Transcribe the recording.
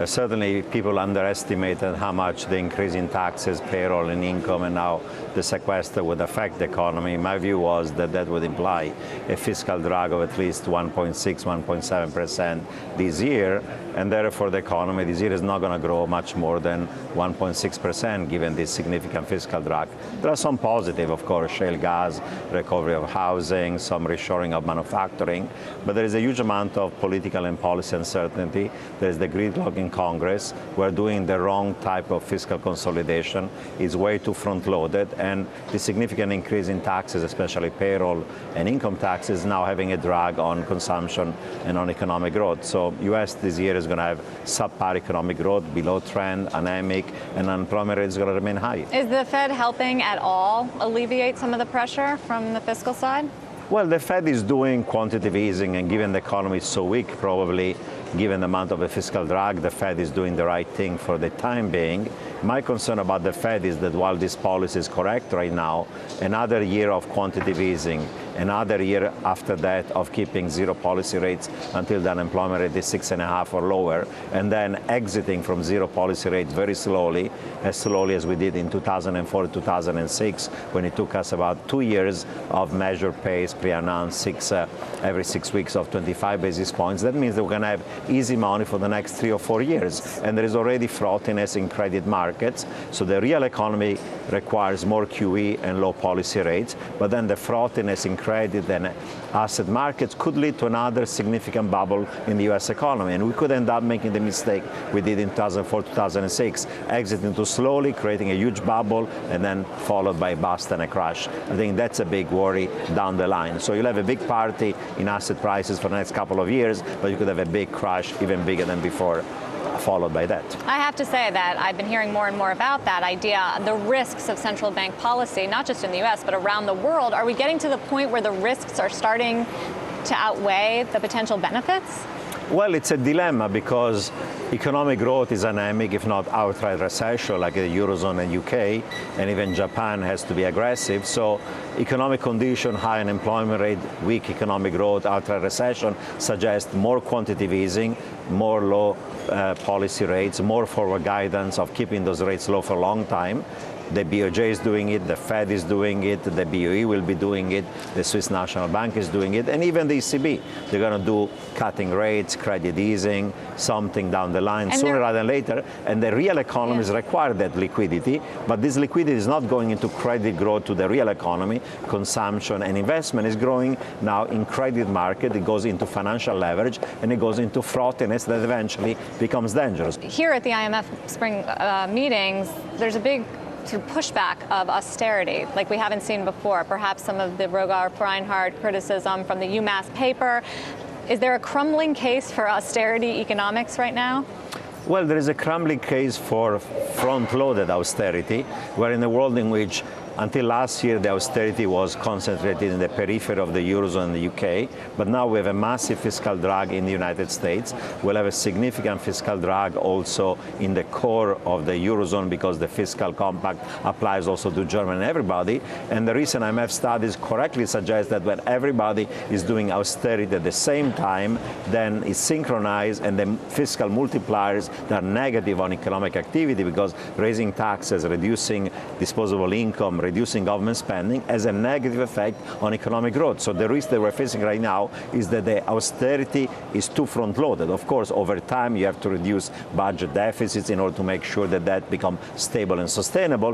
Certainly, people underestimated how much the increase in taxes, payroll, and income, and now the sequester would affect the economy. My view was that that would imply a fiscal drag of at least 1.6, 1.7% this year, and therefore the economy this year is not going to grow much more than 1.6% given this significant fiscal drag. There are some positive, of course, shale gas, recovery of housing, some reshoring of manufacturing, but there is a huge amount of political and policy uncertainty. There is the gridlock in Congress. We're doing the wrong type of fiscal consolidation. It's way too front-loaded, and the significant increase in taxes, especially payroll and income taxes, now having a drag on consumption and on economic growth. So U.S. this year is going to have subpar economic growth, below trend, anemic, and unemployment rate is going to remain high. Is the Fed helping at all alleviate some of the pressure from the fiscal side? Well, the Fed is doing quantitative easing, and given the economy is so weak, probably, given the amount of a fiscal drag, the Fed is doing the right thing for the time being. My concern about the Fed is that while this policy is correct right now, another year of quantitative easing, another year after that of keeping zero policy rates until the unemployment rate is 6.5 or lower, and then exiting from zero policy rates very slowly as we did in 2004, 2006, when it took us about 2 years of measured pace, pre-announced every 6 weeks of 25 basis points. That means that we're going to have easy money for the next 3 or 4 years. And there is already frothiness in credit markets. So the real economy requires more QE and low policy rates. But then the frothiness in credit and asset markets could lead to another significant bubble in the U.S. economy. And we could end up making the mistake we did in 2004, 2006, exiting too slowly, creating a huge bubble, and then followed by a bust and a crash. I think that's a big worry down the line. So you'll have a big party in asset prices for the next couple of years, but you could have a big crash even bigger than before, followed by that. I have to say that I've been hearing more and more about that idea, the risks of central bank policy, not just in the U.S., but around the world. Are we getting to the point where the risks are starting to outweigh the potential benefits? Well, it's a dilemma because economic growth is anemic, if not outright recession, like the Eurozone and UK, and even Japan has to be aggressive. So economic condition, high unemployment rate, weak economic growth, outright recession suggest more quantitative easing, more low policy rates, more forward guidance of keeping those rates low for a long time. The BOJ is doing it, the Fed is doing it, the BOE will be doing it, the Swiss National Bank is doing it, and even the ECB. They're going to do cutting rates, credit easing, something down the line, sooner rather than later. And the real economies require that liquidity, but this liquidity is not going into credit growth to the real economy. Consumption and investment is growing now in credit market. It goes into financial leverage, and it goes into frothiness that eventually becomes dangerous. Here at the IMF spring meetings, there's a big sort of pushback of austerity like we haven't seen before, perhaps some of the Rogar Reinhardt criticism from the UMass paper. Is there a crumbling case for austerity economics right now? Well, there is a crumbling case for front-loaded austerity. We're in a world in which until last year, the austerity was concentrated in the periphery of the Eurozone and the UK, but now we have a massive fiscal drag in the United States. We'll have a significant fiscal drag also in the core of the Eurozone because the fiscal compact applies also to Germany and everybody. And the recent IMF studies correctly suggest that when everybody is doing austerity at the same time, then it's synchronized, and the fiscal multipliers that are negative on economic activity because raising taxes, reducing disposable income, reducing government spending has a negative effect on economic growth. So the risk that we're facing right now is that the austerity is too front-loaded. Of course, over time, you have to reduce budget deficits in order to make sure that that becomes stable and sustainable.